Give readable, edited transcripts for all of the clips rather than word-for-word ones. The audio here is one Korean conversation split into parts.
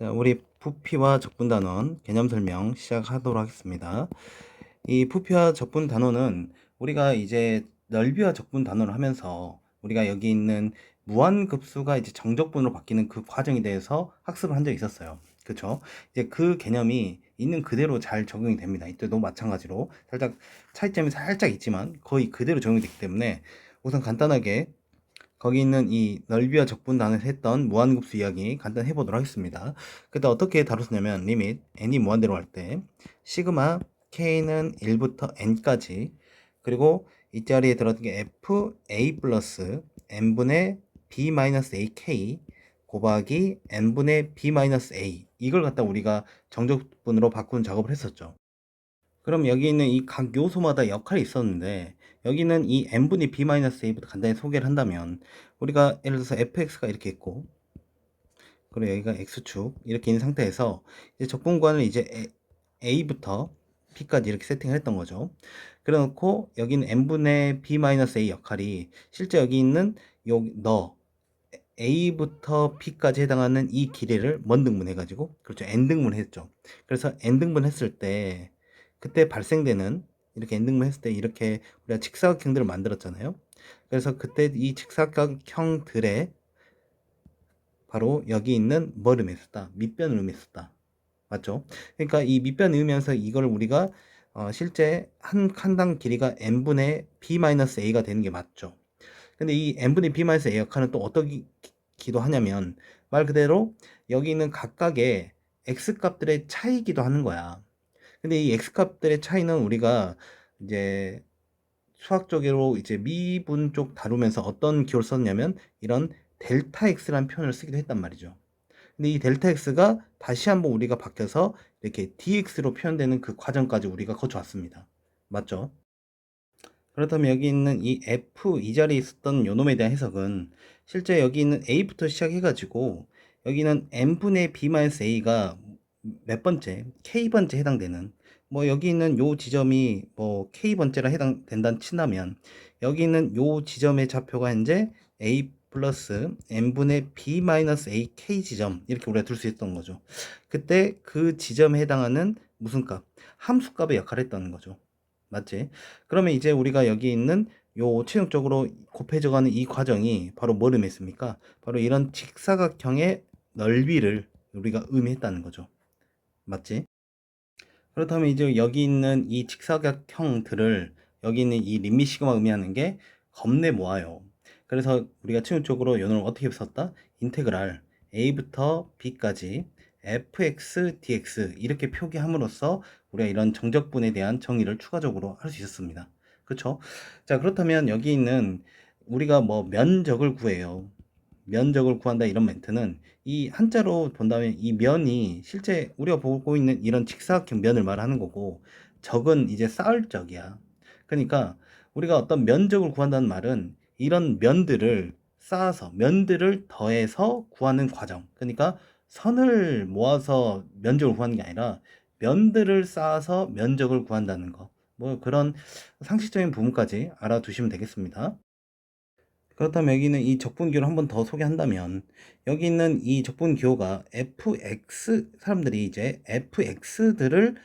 자, 우리 부피와 적분단원 개념 설명 시작하도록 하겠습니다. 이 부피와 적분단원은 우리가 이제 넓이와 적분단원을 하면서 우리가 여기 있는 무한급수가 이제 정적분으로 바뀌는 그 과정에 대해서 학습을 한 적이 있었어요. 그쵸? 이제 그 개념이 있는 그대로 잘 적용이 됩니다. 이때도 마찬가지로 살짝 차이점이 살짝 있지만 거의 그대로 적용이 되기 때문에 우선 간단하게 거기 있는 이 넓이와 적분단을 했던 무한급수 이야기 간단히 해보도록 하겠습니다. 그때 어떻게 다뤘냐면 리밋 n이 무한대로 할 때 시그마 k는 1부터 n까지 그리고 이 자리에 들어간 게 fa 플러스 n분의 b-ak 곱하기 n분의 b-a 이걸 갖다 우리가 정적분으로 바꾸는 작업을 했었죠. 그럼 여기 있는 이 각 요소마다 역할이 있었는데 여기는 이 n분의 b-a부터 간단히 소개를 한다면 우리가 예를 들어서 fx가 이렇게 있고 그리고 여기가 x축 이렇게 있는 상태에서 이제 적분관을 이제 a부터 p까지 이렇게 세팅을 했던 거죠. 그래 놓고 여기는 n분의 b-a 역할이 실제 여기 있는 너 a부터 p까지 해당하는 이 길이를 먼 등분해 가지고 그렇죠 n등분 했죠. 그래서 n등분 했을 때 그때 발생되는 이렇게 n등분 했을 때 이렇게 우리가 직사각형들을 만들었잖아요. 그래서 그때 이 직사각형들의 바로 여기 있는 뭘 의미했었다? 밑변을 의미했었다. 맞죠? 그러니까 이 밑변을 의미하면서 이걸 우리가 실제 한 칸당 길이가 n분의 b-a가 되는 게 맞죠. 근데 이 n분의 b-a 역할은 또 어떻게 기도 하냐면 말 그대로 여기 있는 각각의 x 값들의 차이기도 하는 거야. 근데 이 x 값들의 차이는 우리가 이제 수학적으로 이제 미분 쪽 다루면서 어떤 기호를 썼냐면 이런 델타 x라는 표현을 쓰기도 했단 말이죠. 근데 이 델타 x가 다시 한번 우리가 바뀌어서 이렇게 dx로 표현되는 그 과정까지 우리가 거쳐왔습니다. 맞죠? 그렇다면 여기 있는 이 F 이 자리에 있었던 요놈에 대한 해석은 실제 여기 있는 A부터 시작해가지고 여기는 N분의 B-A가 몇 번째, K번째 해당되는 뭐 여기 있는 요 지점이 뭐 K번째라 해당된다 친다면 여기 있는 요 지점의 좌표가 이제 A 플러스 N분의 B-A K 지점 이렇게 우리가 둘 수 있었던 거죠. 그때 그 지점에 해당하는 무슨 값? 함수값의 역할을 했다는 거죠. 맞지? 그러면 이제 우리가 여기 있는 요 체육적으로 곱해져가는 이 과정이 바로 뭘 의미했습니까? 바로 이런 직사각형의 넓이를 우리가 의미했다는 거죠. 맞지? 그렇다면 이제 여기 있는 이 직사각형들을 여기 있는 이 림미 시그마 의미하는 게 겁내 모아요. 그래서 우리가 체육적으로 요놈을 어떻게 썼다? 인테그랄 a부터 b까지 fx dx 이렇게 표기함으로써 우리가 이런 정적분에 대한 정의를 추가적으로 할 수 있었습니다. 그렇죠? 자, 그렇다면 여기 있는 우리가 뭐 면적을 구해요. 면적을 구한다 이런 멘트는 이 한자로 본다면 이 면이 실제 우리가 보고 있는 이런 직사각형 면을 말하는 거고 적은 이제 쌓을 적이야. 그러니까 우리가 어떤 면적을 구한다는 말은 이런 면들을 쌓아서 면들을 더해서 구하는 과정. 그러니까 선을 모아서 면적을 구하는 게 아니라 면들을 쌓아서 면적을 구한다는 거. 뭐 그런 상식적인 부분까지 알아두시면 되겠습니다. 그렇다면 여기는 이 적분기호를 한번 더 소개한다면 여기 있는 이 적분기호가 fx 사람들이 이제 fx들을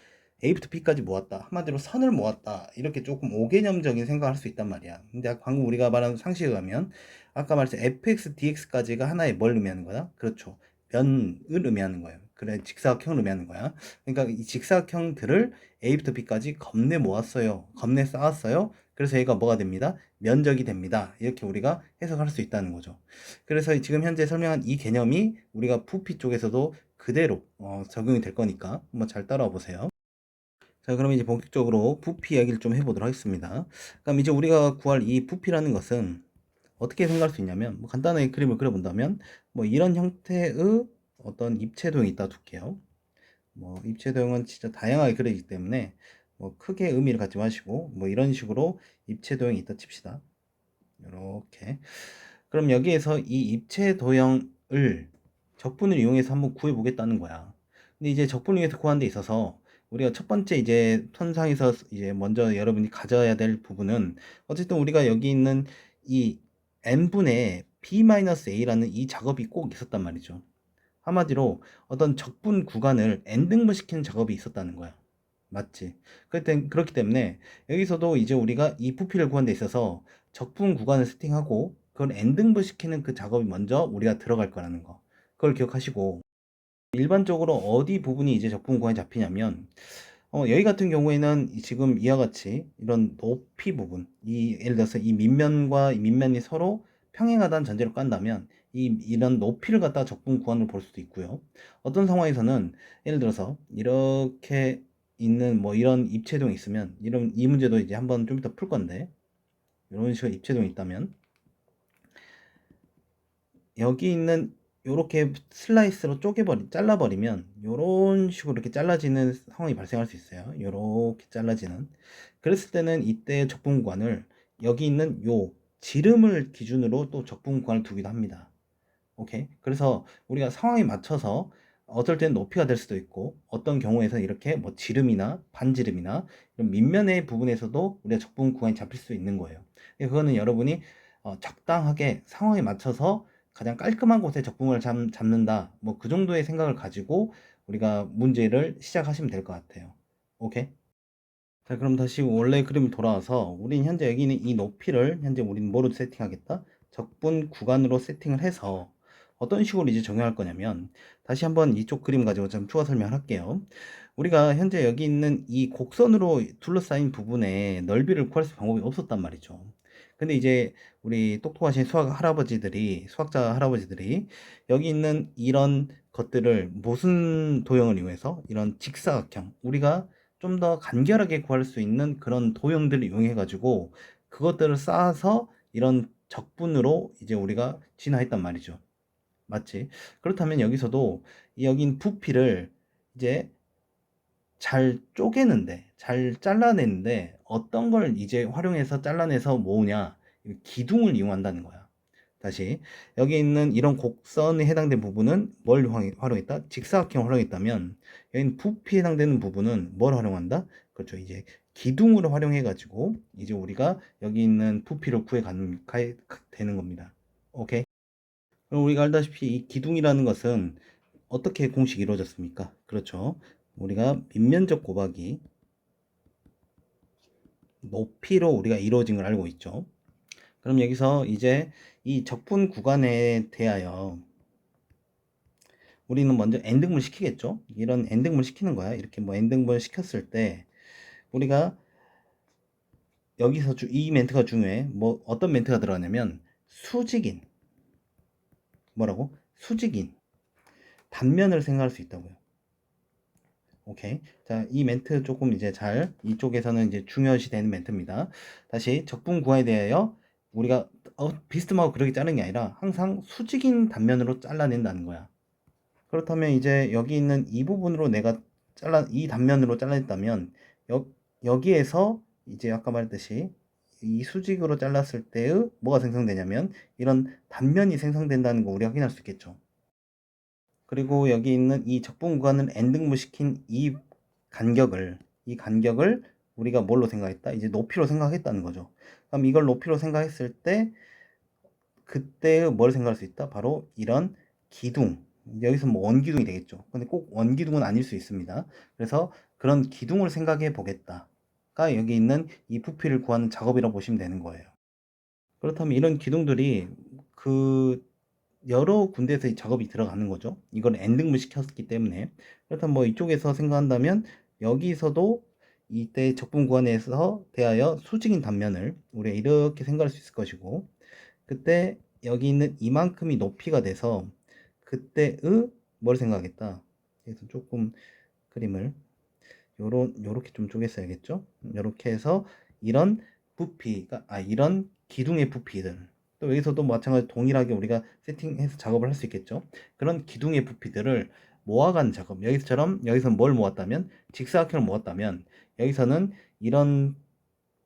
a부터 b까지 모았다 한마디로 선을 모았다 이렇게 조금 오개념적인 생각을 할 수 있단 말이야. 근데 방금 우리가 말한 상식에 가면 아까 말했듯이 fx dx까지가 하나의 뭘 의미하는 거야? 그렇죠, 면을 의미하는 거예요. 그래, 직사각형을 의미하는 거야. 그러니까 이 직사각형들을 a부터 b까지 겁내 모았어요, 겁내 쌓았어요. 그래서 얘가 뭐가 됩니다? 면적이 됩니다. 이렇게 우리가 해석할 수 있다는 거죠. 그래서 지금 현재 설명한 이 개념이 우리가 부피 쪽에서도 그대로 적용이 될 거니까 한번 잘 따라와 보세요. 자, 그럼 이제 본격적으로 부피 이야기를 좀 해보도록 하겠습니다. 그럼 이제 우리가 구할 이 부피라는 것은 어떻게 생각할 수 있냐면 뭐 간단하게 그림을 그려본다면 뭐 이런 형태의 어떤 입체 도형이 있다 둘게요. 뭐 입체 도형은 진짜 다양하게 그려지기 때문에 뭐 크게 의미를 갖지 마시고 뭐 이런 식으로 입체 도형이 있다 칩시다. 이렇게. 그럼 여기에서 이 입체 도형을 적분을 이용해서 한번 구해 보겠다는 거야. 근데 이제 적분을 이용해서 구하는 데 있어서 우리가 첫 번째 이제 선상에서 이제 먼저 여러분이 가져야 될 부분은 어쨌든 우리가 여기 있는 이 n분의 b-a라는 이 작업이 꼭 있었단 말이죠. 한마디로 어떤 적분 구간을 엔딩분 시키는 작업이 있었다는 거야. 맞지? 그렇기 때문에 여기서도 이제 우리가 이 부피를 구하는 데 있어서 적분 구간을 세팅하고 그걸 엔딩분 시키는 그 작업이 먼저 우리가 들어갈 거라는 거. 그걸 기억하시고, 일반적으로 어디 부분이 이제 적분 구간이 잡히냐면 여기 같은 경우에는 지금 이와 같이 이런 높이 부분, 예를 들어서 이 밑면과 이 밑면이 서로 평행하다는 전제로 깐다면 이런 높이를 갖다 적분 구간으로 볼 수도 있고요. 어떤 상황에서는 예를 들어서 이렇게 있는 뭐 이런 입체동이 있으면 이 문제도 이제 한번 좀 이따 풀 건데, 이런 식으로 입체동이 있다면 여기 있는 요렇게 슬라이스로 잘라버리면 요런 식으로 이렇게 잘라지는 상황이 발생할 수 있어요. 요렇게 잘라지는. 그랬을 때는 이때 적분구간을 여기 있는 요 지름을 기준으로 또 적분구간을 두기도 합니다. 오케이. 그래서 우리가 상황에 맞춰서 어떨 때는 높이가 될 수도 있고 어떤 경우에서 이렇게 뭐 지름이나 반지름이나 이런 밑면의 부분에서도 우리가 적분 구간이 잡힐 수 있는 거예요. 그거는 여러분이 적당하게 상황에 맞춰서 가장 깔끔한 곳에 적분을 잡는다, 뭐 그 정도의 생각을 가지고 우리가 문제를 시작하시면 될 것 같아요. 오케이. 자, 그럼 다시 원래 그림 돌아와서 우린 현재 여기 있는 이 높이를 현재 우리는 뭐로 세팅하겠다? 적분 구간으로 세팅을 해서 어떤 식으로 이제 적용할 거냐면, 다시 한번 이쪽 그림 가지고 좀 추가 설명할게요. 우리가 현재 여기 있는 이 곡선으로 둘러싸인 부분에 넓이를 구할 수 방법이 없었단 말이죠. 근데 이제 우리 똑똑하신 수학자 할아버지들이 여기 있는 이런 것들을 무슨 도형을 이용해서 이런 직사각형, 우리가 좀 더 간결하게 구할 수 있는 그런 도형들을 이용해 가지고 그것들을 쌓아서 이런 적분으로 이제 우리가 진화했단 말이죠. 맞지? 그렇다면 여기서도 여긴 부피를 이제 잘 잘라내는데 어떤 걸 이제 활용해서 잘라내서 모으냐? 기둥을 이용한다는 거야. 다시 여기 있는 이런 곡선에 해당된 부분은 뭘 활용했다? 직사각형을 활용했다면 여기는 부피에 해당되는 부분은 뭘 활용한다? 그렇죠. 이제 기둥으로 활용해 가지고 이제 우리가 여기 있는 부피를 되는 겁니다. 오케이. 그럼 우리가 알다시피 이 기둥이라는 것은 어떻게 공식이 이루어졌습니까? 그렇죠. 우리가 밑면적 곱하기 높이로 우리가 이루어진 걸 알고 있죠. 그럼 여기서 이제 이 적분 구간에 대하여 우리는 먼저 엔딩분 시키겠죠. 이런 엔딩분 시키는 거야. 이렇게 뭐 엔딩분 시켰을 때 우리가 여기서 이 멘트가 중요해. 뭐 어떤 멘트가 들어가냐면 수직인, 뭐라고? 수직인 단면을 생각할 수 있다고요. 오케이. 자, 이 멘트 조금 이제 이쪽에서는 이제 중요시 되는 멘트입니다. 다시 적분 구간에 대하여 우리가 비스듬하고 그렇게 자르는 게 아니라 항상 수직인 단면으로 잘라낸다는 거야. 그렇다면 이제 여기 있는 이 부분으로 이 단면으로 잘랐다면 여기에서 이제 아까 말했듯이 이 수직으로 잘랐을 때의 뭐가 생성되냐면 이런 단면이 생성된다는 거 우리 확인할 수 있겠죠. 그리고 여기 있는 이 적분 구간을 엔딩무시킨 이 간격을 우리가 뭘로 생각했다? 이제 높이로 생각했다는 거죠. 그럼 이걸 높이로 생각했을 때 그때의 뭘 생각할 수 있다? 바로 이런 기둥. 여기서 뭐 원기둥이 되겠죠. 근데 꼭 원기둥은 아닐 수 있습니다. 그래서 그런 기둥을 생각해 보겠다가 여기 있는 이 부피를 구하는 작업이라고 보시면 되는 거예요. 그렇다면 이런 기둥들이 그 여러 군데에서 이 작업이 들어가는 거죠. 이걸 엔딩물 시켰기 때문에. 그렇다면 뭐 이쪽에서 생각한다면 여기서도 이때 적분 구간에서 대하여 수직인 단면을 우리가 이렇게 생각할 수 있을 것이고, 그때 여기 있는 이만큼이 높이가 돼서 그때의 뭘 생각하겠다. 그래서 조금 그림을 요렇게 좀 쪼갰어야겠죠. 요렇게 해서 이런 이런 기둥의 부피들, 또 여기서도 마찬가지로 동일하게 우리가 세팅해서 작업을 할 수 있겠죠. 그런 기둥의 부피들을 모아가는 작업. 여기서 뭘 모았다면 직사각형을 모았다면 여기서는 이런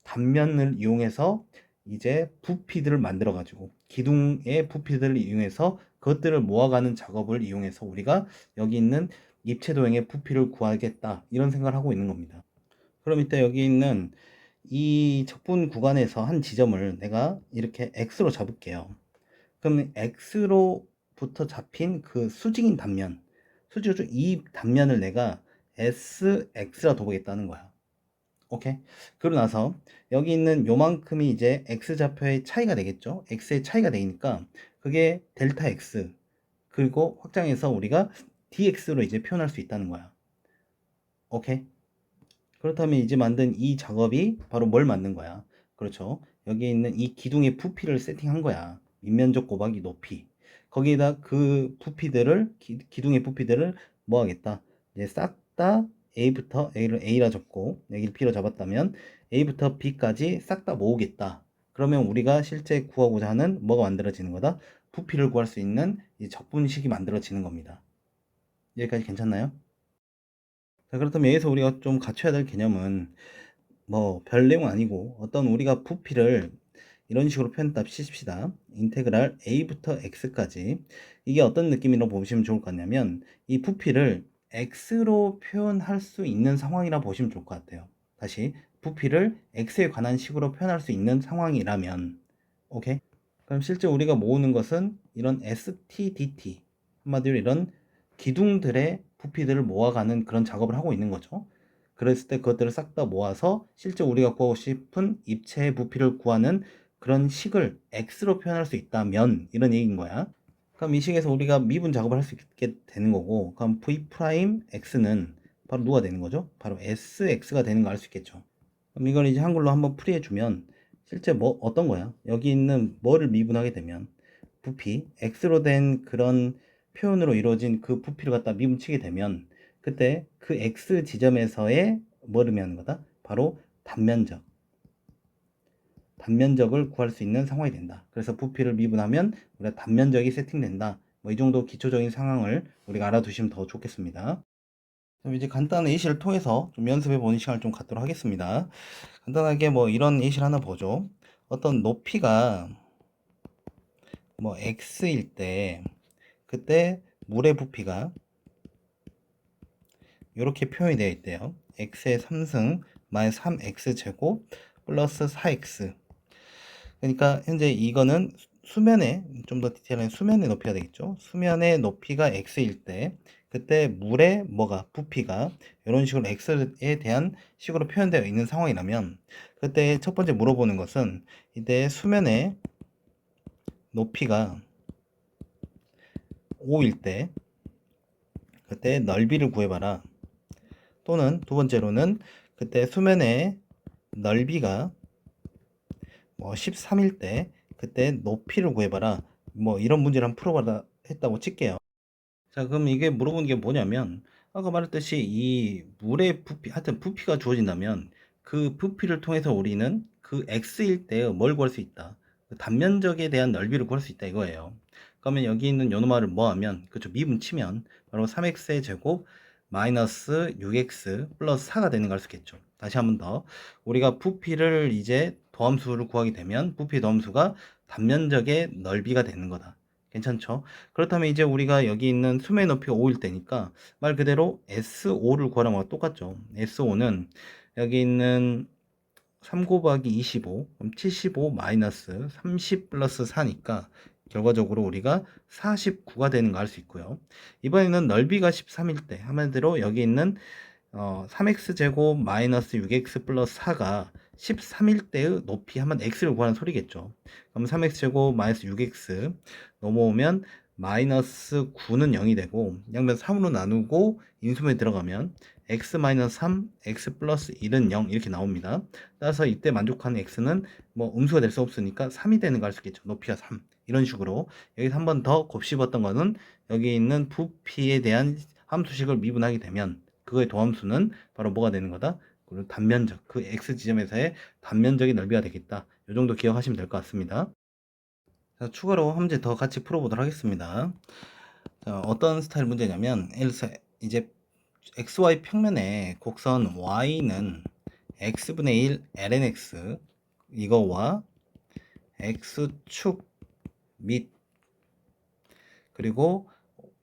단면을 이용해서 이제 부피들을 만들어 가지고 기둥의 부피들을 이용해서 그것들을 모아가는 작업을 이용해서 우리가 여기 있는 입체 도형의 부피를 구하겠다, 이런 생각을 하고 있는 겁니다. 그럼 이때 여기 있는 이 적분 구간에서 한 지점을 내가 이렇게 X로 잡을게요. 그럼 X로부터 잡힌 그 수직인 단면, 수직으로 이 단면을 내가 SX라 둬보겠다는 거야. 오케이. 그러고 나서 여기 있는 요만큼이 이제 X좌표의 차이가 되겠죠. X의 차이가 되니까 그게 델타 X. 그리고 확장해서 우리가 DX로 이제 표현할 수 있다는 거야. 오케이. 그렇다면 이제 만든 이 작업이 바로 뭘 만든 거야? 그렇죠. 여기 있는 이 기둥의 부피를 세팅한 거야. 밑면적 곱하기 높이. 거기에다 그 부피들을, 기둥의 부피들을 뭐 하겠다? 이제 싹 다 A를 A라 잡고, 여기를 B로 잡았다면 A부터 B까지 싹 다 모으겠다. 그러면 우리가 실제 구하고자 하는 뭐가 만들어지는 거다? 부피를 구할 수 있는 이 적분식이 만들어지는 겁니다. 여기까지 괜찮나요? 자, 그렇다면 여기서 우리가 좀 갖춰야 될 개념은 뭐 별 내용 아니고 어떤 우리가 부피를 이런 식으로 표현했다 치십시다. 인테그랄 a부터 x까지 이게 어떤 느낌이라고 보시면 좋을 것 같냐면 이 부피를 x로 표현할 수 있는 상황이라 보시면 좋을 것 같아요. 다시 부피를 x에 관한 식으로 표현할 수 있는 상황이라면 오케이? 그럼 실제 우리가 모으는 것은 이런 ST, DT 한마디로 이런 기둥들의 부피들을 모아가는 그런 작업을 하고 있는 거죠. 그랬을 때 그것들을 싹 다 모아서 실제 우리가 구하고 싶은 입체의 부피를 구하는 그런 식을 x로 표현할 수 있다면 이런 얘기인 거야. 그럼 이 식에서 우리가 미분 작업을 할 수 있게 되는 거고, 그럼 v 프라임 x는 바로 누가 되는 거죠? 바로 sx가 되는 거 알 수 있겠죠. 그럼 이걸 이제 한글로 한번 풀이해 주면 실제 뭐 어떤 거야? 여기 있는 뭐를 미분하게 되면 부피 x로 된 그런 표현으로 이루어진 그 부피를 갖다 미분치게 되면 그때 그 x 지점에서의 뭐를 의미하는 거다? 바로 단면적을 구할 수 있는 상황이 된다. 그래서 부피를 미분하면 우리가 단면적이 세팅된다. 뭐 이 정도 기초적인 상황을 우리가 알아두시면 더 좋겠습니다. 그럼 이제 간단한 예시를 통해서 좀 연습해 보는 시간을 좀 갖도록 하겠습니다. 간단하게 뭐 이런 예시를 하나 보죠. 어떤 높이가 뭐 x일 때 그때 물의 부피가 이렇게 표현이 되어 있대요. x의 3승 마이너스 3x 제곱 플러스 4x. 그러니까 현재 이거는 수면에 좀 더 디테일한 수면의 높이가 되겠죠. 수면의 높이가 x일 때 그때 물의 뭐가 부피가 이런 식으로 x에 대한 식으로 표현되어 있는 상황이라면 그때 첫 번째 물어보는 것은 이때 수면의 높이가 5일 때 그때 넓이를 구해봐라. 또는 두 번째로는 그때 수면의 넓이가 뭐 13일 때 그때 높이를 구해봐라. 뭐 이런 문제를 한번 풀어봐라 했다고 칠게요. 자, 그럼 이게 물어보는 게 뭐냐면 아까 말했듯이 이 물의 부피, 하여튼 부피가 주어진다면 그 부피를 통해서 우리는 그 x일 때 뭘 구할 수 있다. 그 단면적에 대한 넓이를 구할 수 있다 이거예요. 그러면 여기 있는 요놈아를 뭐 하면 그쵸 미분 치면 바로 3x의 제곱 마이너스 6x 플러스 4가 되는 걸 알 수 있겠죠. 다시 한번 더 우리가 부피를 이제 도함수를 구하게 되면 부피 도함수가 단면적의 넓이가 되는 거다. 괜찮죠? 그렇다면 이제 우리가 여기 있는 수면의 높이가 5일 때니까 말 그대로 S5를 구하는 거랑 똑같죠. S5는 여기 있는 3 곱하기 25, 그럼 75 마이너스 30 플러스 4니까 결과적으로 우리가 49가 되는 거 알 수 있고요. 이번에는 넓이가 13일 때 한마디로 여기 있는 3x 제곱 마이너스 6x 플러스 4가 13일 때의 높이 하면 x를 구하는 소리겠죠. 그럼 3x 제곱 마이너스 6x 넘어오면 마이너스 9는 0이 되고 양변 3으로 나누고 인수분해 들어가면 x 마이너스 3, x 플러스 1은 0 이렇게 나옵니다. 따라서 이때 만족하는 x는 뭐 음수가 될 수 없으니까 3이 되는 거 알 수 있겠죠. 높이가 3 이런 식으로 여기서 한 번 더 곱씹었던 거는 여기 있는 부피에 대한 함수식을 미분하게 되면 그거의 도함수는 바로 뭐가 되는 거다? 그리고 단면적, 그 x 지점에서의 단면적의 넓이가 되겠다. 이 정도 기억하시면 될 것 같습니다. 자, 추가로 한 문제 더 같이 풀어보도록 하겠습니다. 자, 어떤 스타일 문제냐면 이제 xy 평면의 곡선 y는 x분의 1 lnx 이거와 x축 및 그리고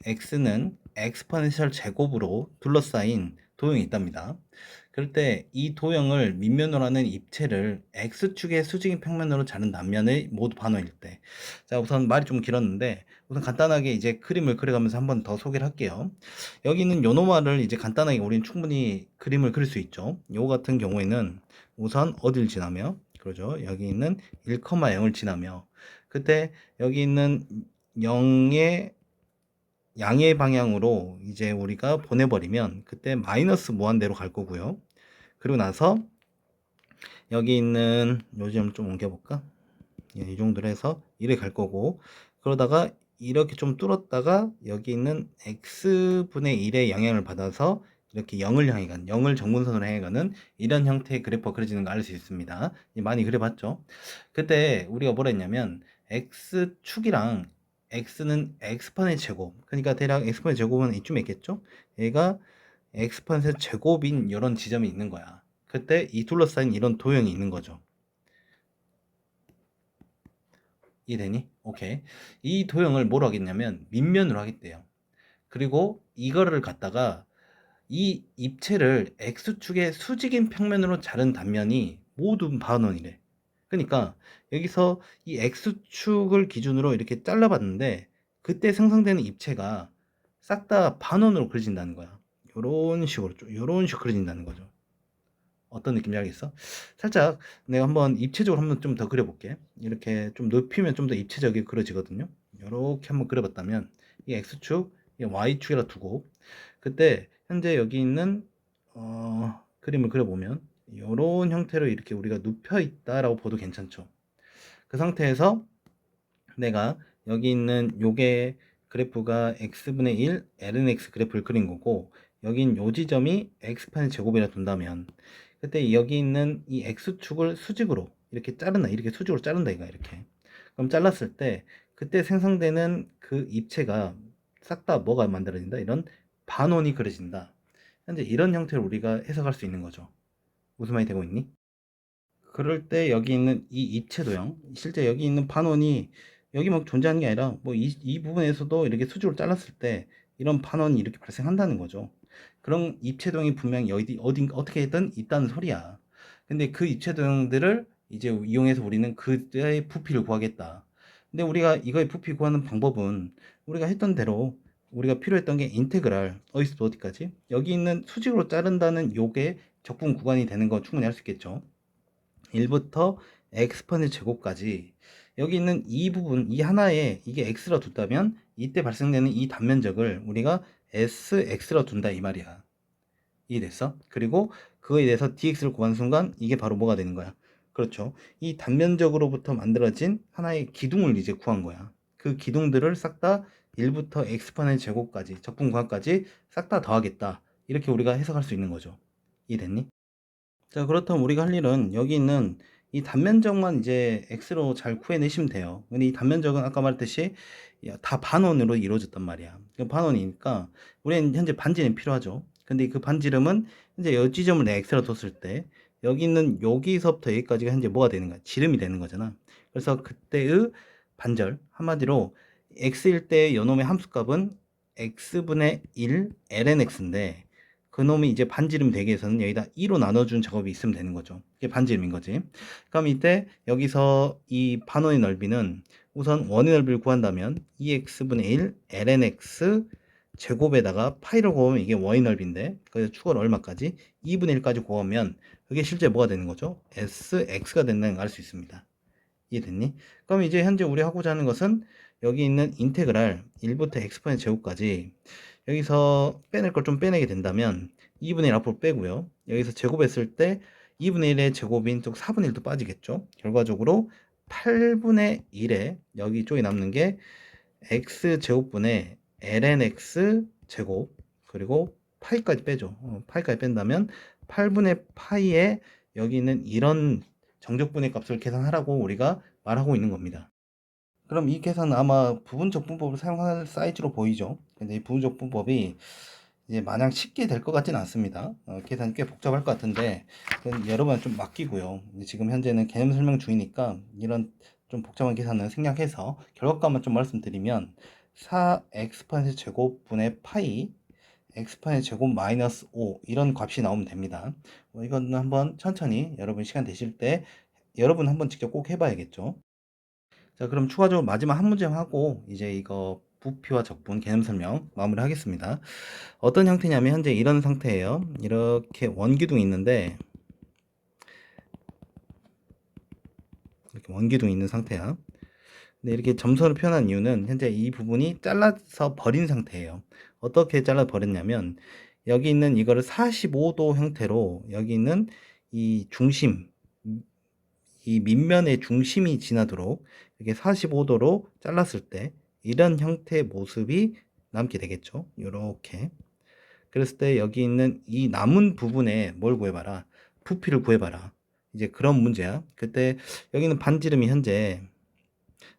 x는 엑스포넨셜 제곱으로 둘러싸인 도형이 있답니다. 그럴 때 이 도형을 밑면으로 하는 입체를 x축의 수직인 평면으로 자른 단면의 모두 반원일 때. 자, 우선 말이 좀 길었는데 우선 간단하게 이제 그림을 그려가면서 한번 더 소개를 할게요. 여기 있는 요 노말을 이제 간단하게 우리는 충분히 그림을 그릴 수 있죠. 요 같은 경우에는 우선 어딜 지나며, 그러죠, 여기 있는 1,0을 지나며, 그때 여기 있는 0의 양의 방향으로 이제 우리가 보내버리면 그때 마이너스 무한대로 갈 거고요. 그리고 나서 여기 있는 요즘 좀 옮겨볼까? 예, 이 정도로 해서 1에 갈 거고, 그러다가 이렇게 좀 뚫었다가 여기 있는 x분의 1의 영향을 받아서 이렇게 0을 향해 가는, 0을 정분선으로 향해 가는 이런 형태의 그래프가 그려지는 거 알 수 있습니다. 많이 그려봤죠? 그때 우리가 뭐라 했냐면 x축이랑 x는 x판의 제곱, 그러니까 대략 x판의 제곱은 이쯤에 있겠죠? 얘가 x판의 제곱인 이런 지점이 있는 거야. 그때 이 둘러싸인 이런 도형이 있는 거죠. 이해되니? 오케이. 이 도형을 뭐로 하겠냐면 밑면으로 하겠대요. 그리고 이거를 갖다가 이 입체를 x축의 수직인 평면으로 자른 단면이 모두 반원이래. 그러니까 여기서 이 x축을 기준으로 이렇게 잘라봤는데 그때 생성되는 입체가 싹 다 반원으로 그려진다는 거야. 요런 식으로, 요런 식으로 그려진다는 거죠. 어떤 느낌인지 알겠어? 살짝 내가 한번 입체적으로 한번 좀 더 그려볼게. 이렇게 좀 높이면 좀 더 입체적이게 그려지거든요. 이렇게 한번 그려봤다면 이 x축, 이 y축이라 두고 그때 현재 여기 있는 그림을 그려보면 이런 형태로 이렇게 우리가 눕혀 있다라고 봐도 괜찮죠. 그 상태에서 내가 여기 있는 요게 그래프가 x분의 1 lnx 그래프를 그린 거고, 여긴 요 지점이 x판의 제곱이라 둔다면 그때 여기 있는 이 x축을 수직으로 이렇게 자른다, 이렇게 수직으로 자른다 이거, 이렇게. 그럼 잘랐을 때 그때 생성되는 그 입체가 싹 다 뭐가 만들어진다, 이런 반원이 그려진다. 현재 이런 형태로 우리가 해석할 수 있는 거죠. 무슨 말이 되고 있니? 그럴 때 여기 있는 이 입체 도형, 실제 여기 있는 반원이 여기 막 존재하는 게 아니라 뭐 이 부분에서도 이렇게 수직으로 잘랐을 때 이런 반원이 이렇게 발생한다는 거죠. 그런 입체 도형이 분명히 어디 어떻게든 있다는 소리야. 근데 그 입체 도형들을 이제 이용해서 우리는 그의 부피를 구하겠다. 근데 우리가 이거의 부피 구하는 방법은 우리가 했던 대로 우리가 필요했던 게 인테그랄 어디서부터 어디까지, 여기 있는 수직으로 자른다는 요게 적분 구간이 되는 거 충분히 할 수 있겠죠. 1부터 x판의 제곱까지 여기 있는 이 부분, 이 하나에 이게 x라 둔다면 이때 발생되는 이 단면적을 우리가 sx라 둔다 이 말이야. 이해됐어? 그리고 그거에 대해서 dx를 구하는 순간 이게 바로 뭐가 되는 거야? 그렇죠. 이 단면적으로부터 만들어진 하나의 기둥을 이제 구한 거야. 그 기둥들을 싹 다 1부터 x판의 제곱까지, 적분 구간까지 싹 다 더하겠다. 이렇게 우리가 해석할 수 있는 거죠. 이해됐니? 자, 그렇다면 우리가 할 일은 여기 있는 이 단면적만 이제 x로 잘 구해내시면 돼요. 근데 이 단면적은 아까 말했듯이 다 반원으로 이루어졌단 말이야. 그 반원이니까 우리는 현재 반지름이 필요하죠. 근데 그 반지름은 현재 이 지점을 내 x로 뒀을 때 여기 있는 여기서부터 여기까지가 현재 뭐가 되는 거야? 지름이 되는 거잖아. 그래서 그때의 반절, 한마디로 x일 때의 요놈의 함수값은 x분의 1 lnx인데 그놈이 이제 반지름 되기 위해서는 여기다 2로 나눠준 작업이 있으면 되는 거죠. 이게 반지름인 거지. 그럼 이때 여기서 이 반원의 넓이는 우선 원의 넓이를 구한다면 2x분의 1 lnx 제곱에다가 파이를 곱하면 이게 원의 넓이인데, 그래서 축을 얼마까지? 2분의 1까지 곱하면 그게 실제 뭐가 되는 거죠? sx가 된다는 걸 알 수 있습니다. 이해됐니? 그럼 이제 현재 우리 하고자 하는 것은 여기 있는 인테그랄 1부터 x분의 제곱까지 여기서 빼낼 걸 좀 빼내게 된다면 2분의 1 앞으로 빼고요. 여기서 제곱했을 때 2분의 1의 제곱인 쪽 4분의 1도 빠지겠죠. 결과적으로 8분의 1에 여기 쪽에 남는 게 x제곱분의 lnx 제곱, 그리고 파이까지 빼죠. 파이까지 뺀다면 8분의 파이에 여기 있는 이런 정적분의 값을 계산하라고 우리가 말하고 있는 겁니다. 그럼 이 계산은 아마 부분적 분법을 사용할 사이즈로 보이죠. 근데 이 부분적 분법이 이제 마냥 쉽게 될 것 같지는 않습니다. 계산이 꽤 복잡할 것 같은데 여러분 좀 맡기고요. 지금 현재는 개념 설명 중이니까 이런 좀 복잡한 계산은 생략해서 결과값만 좀 말씀드리면 4x판의 제곱분의 파이 x판의 제곱 마이너스 5 이런 값이 나오면 됩니다. 이거는 한번 천천히 여러분 시간 되실 때 여러분 한번 직접 꼭 해봐야겠죠. 자, 그럼 추가적으로 마지막 한 문제 하고 이제 이거 부피와 적분 개념 설명 마무리 하겠습니다. 어떤 형태냐면 현재 이런 상태예요. 이렇게 원기둥이 있는데 이렇게 원기둥이 있는 상태야. 근데 이렇게 점선을 표현한 이유는 현재 이 부분이 잘라서 버린 상태예요. 어떻게 잘라 버렸냐면 여기 있는 이거를 45도 형태로 여기 있는 이 중심, 이 밑면의 중심이 지나도록 이렇게 45도로 잘랐을 때 이런 형태의 모습이 남게 되겠죠. 이렇게. 그랬을 때 여기 있는 이 남은 부분에 뭘 구해봐라. 부피를 구해봐라. 이제 그런 문제야. 그때 여기는 반지름이 현재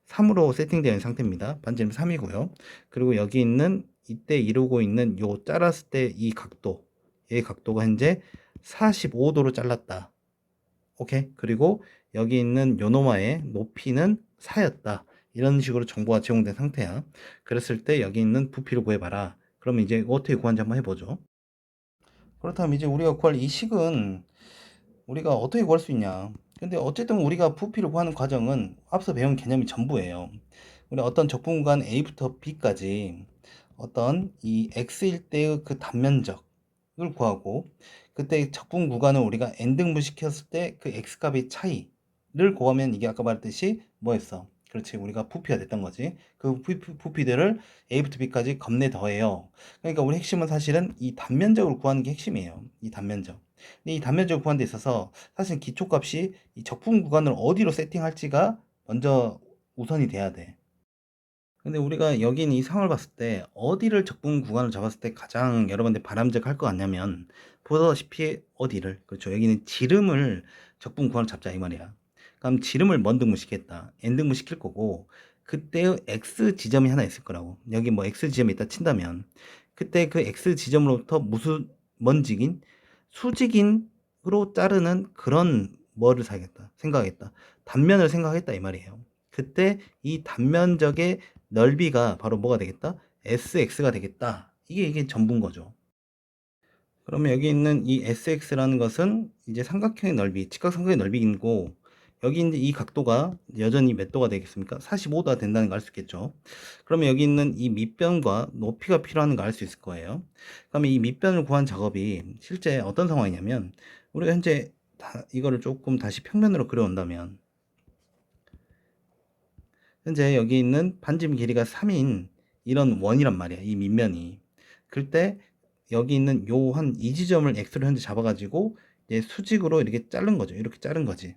3으로 세팅되어 있는 상태입니다. 반지름 3이고요. 그리고 여기 있는 이때 이루고 있는 요 잘랐을 때 이 각도, 이 각도가 현재 45도로 잘랐다. 오케이. 그리고 여기 있는 요노마의 높이는 4였다. 이런 식으로 정보가 제공된 상태야. 그랬을 때 여기 있는 부피를 구해봐라. 그러면 이제 어떻게 구하는지 한번 해보죠. 그렇다면 이제 우리가 구할 이 식은 우리가 어떻게 구할 수 있냐. 근데 어쨌든 우리가 부피를 구하는 과정은 앞서 배운 개념이 전부예요. 우리 어떤 적분 구간 A부터 B까지 어떤 이 X일 때의 그 단면적을 구하고 그때 적분 구간을 우리가 n등분 시켰을 때 그 X값의 차이를 구하면 이게 아까 말했듯이 뭐였어? 그렇지. 우리가 부피가 됐던 거지. 그 부피들을 A부터 B까지 겁내 더해요. 그러니까 우리 핵심은 사실은 이 단면적을 구하는 게 핵심이에요. 이 단면적. 근데 이 단면적을 구하는 데 있어서 사실 기초값이 이 적분 구간을 어디로 세팅할지가 먼저 우선이 돼야 돼. 근데 우리가 여기 있는 이 상을 봤을 때 어디를 적분 구간을 잡았을 때 가장 여러분들 바람직할 것 같냐면 보다시피 어디를 그렇죠. 여기는 지름을 적분 구간을 잡자 이 말이야. 그럼 지름을 먼 등분 시켰다. n 등분 시킬 거고 그때의 x 지점이 하나 있을 거라고. 여기 뭐 x 지점이 있다 친다면 그때 그 x 지점으로부터 무슨 먼지긴 수직인으로 자르는 그런 뭐를 생각하겠다. 단면을 생각했다 이 말이에요. 그때 이 단면적의 넓이가 바로 뭐가 되겠다? SX가 되겠다. 이게 전부인 거죠. 그러면 여기 있는 이 SX라는 것은 이제 삼각형의 넓이, 직각삼각형의 넓이고 여기 이제 이 각도가 여전히 몇 도가 되겠습니까? 45도가 된다는 걸 알 수 있겠죠. 그러면 여기 있는 이 밑변과 높이가 필요한 걸 알 수 있을 거예요. 그러면 이 밑변을 구한 작업이 실제 어떤 상황이냐면 우리가 현재 이거를 조금 다시 평면으로 그려온다면 현재 여기 있는 반지름 길이가 3인 이런 원이란 말이야. 이 밑면이. 그럴 때 여기 있는 요 한 이 지점을 x로 현재 잡아가지고 이제 수직으로 이렇게 자른 거죠. 이렇게 자른 거지.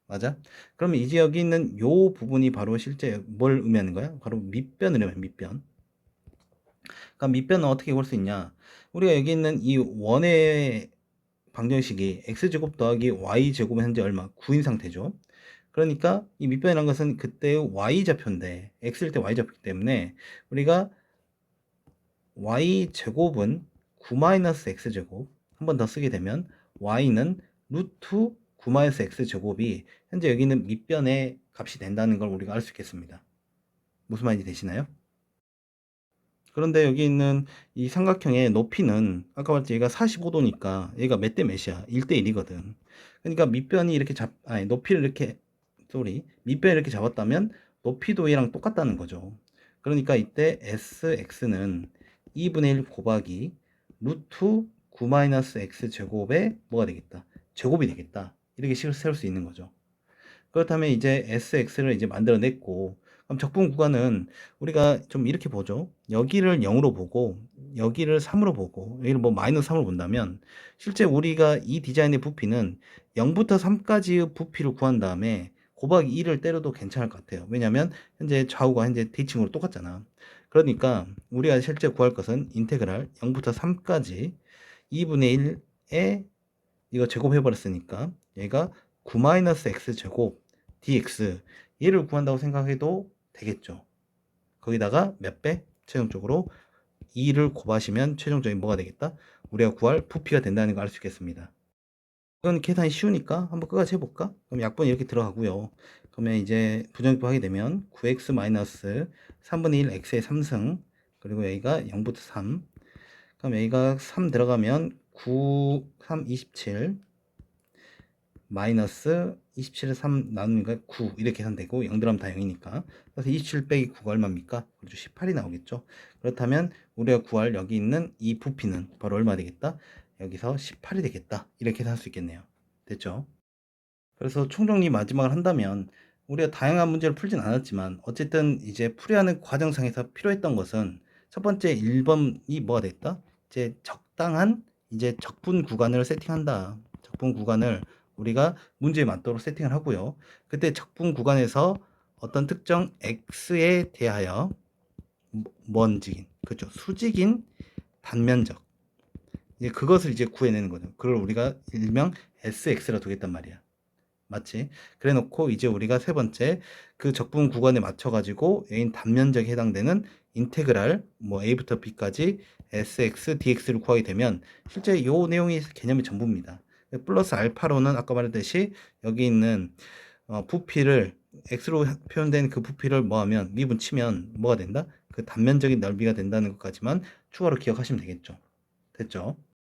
맞아? 그러면 이제 여기 있는 요 부분이 바로 실제 뭘 의미하는 거야? 바로 밑변을 의미해, 밑변. 그러니까 밑변은 어떻게 볼 수 있냐? 우리가 여기 있는 이 원의 방정식이 x제곱 더하기 y제곱은 현재 얼마? 9인 상태죠. 그러니까 이 밑변이라는 것은 그때의 y좌표인데 x일 때 y좌표이기 때문에 우리가 y제곱은 9-x제곱 한 번 더 쓰게 되면 y는 루트 9-x제곱이 현재 여기 있는 밑변의 값이 된다는 걸 우리가 알 수 있겠습니다. 무슨 말인지 되시나요? 그런데 여기 있는 이 삼각형의 높이는 아까 말했지 얘가 45도니까 얘가 몇 대 몇이야? 1대 1이거든. 그러니까 밑변이 이렇게 아니 높이를 이렇게 밑변을 이렇게 잡았다면 높이도 얘랑 똑같다는 거죠. 그러니까 이때 sx는 2분의 1 곱하기 루트 9-x 제곱에 뭐가 되겠다? 제곱이 되겠다. 이렇게 식을 세울 수 있는 거죠. 그렇다면 이제 sx를 이제 만들어냈고 그럼 적분 구간은 우리가 좀 이렇게 보죠. 여기를 0으로 보고 여기를 3으로 보고 여기를 뭐 마이너스 3으로 본다면 실제 우리가 이 디자인의 부피는 0부터 3까지의 부피를 구한 다음에 곱하기 2를 때려도 괜찮을 것 같아요. 왜냐하면 현재 좌우가 현재 대칭으로 똑같잖아. 그러니까 우리가 실제 구할 것은 인테그랄 0부터 3까지 2분의 1에 이거 제곱해버렸으니까 얘가 9-x 제곱 dx 얘를 구한다고 생각해도 되겠죠. 거기다가 몇 배? 최종적으로 2를 곱하시면 최종적인 뭐가 되겠다? 우리가 구할 부피가 된다는 걸 알 수 있겠습니다. 이건 계산이 쉬우니까 한번 끝까지 해볼까? 그럼 약분이 이렇게 들어가고요. 그러면 이제 부정식도 하게 되면 9x 3분의 1 x의 3승 그리고 여기가 0부터 3 그럼 여기가 3 들어가면 9, 3, 27 마이너스 27에 3 나누니까 9 이렇게 계산되고 0 들어가면 다 0이니까 그래서 27 빼기 9가 얼마입니까? 그렇죠. 18이 나오겠죠. 그렇다면 우리가 구할 여기 있는 이 부피는 바로 얼마 되겠다? 여기서 18이 되겠다. 이렇게 계산할 수 있겠네요. 됐죠? 그래서 총정리 마지막을 한다면 우리가 다양한 문제를 풀진 않았지만 어쨌든 이제 풀이하는 과정상에서 필요했던 것은 첫 번째 1번이 뭐가 됐다? 이제 적당한 이제 적분 구간을 세팅한다. 적분 구간을 우리가 문제에 맞도록 세팅을 하고요. 그때 적분 구간에서 어떤 특정 x에 대하여 먼지긴, 그렇죠. 수직인 단면적. 이제 그것을 이제 구해내는 거죠. 그걸 우리가 일명 sx라 두겠단 말이야. 맞지? 그래 놓고 이제 우리가 세 번째 그 적분 구간에 맞춰 가지고 A인 단면적에 해당되는 인테그랄 뭐 A부터 B까지 Sx, dx를 구하게 되면 실제 요 내용이 개념이 전부입니다. 플러스 알파로는 아까 말했듯이 여기 있는 부피를 x로 표현된 그 부피를 뭐하면 미분 치면 뭐가 된다? 그 단면적인 넓이가 된다는 것까지만 추가로 기억하시면 되겠죠. 됐죠?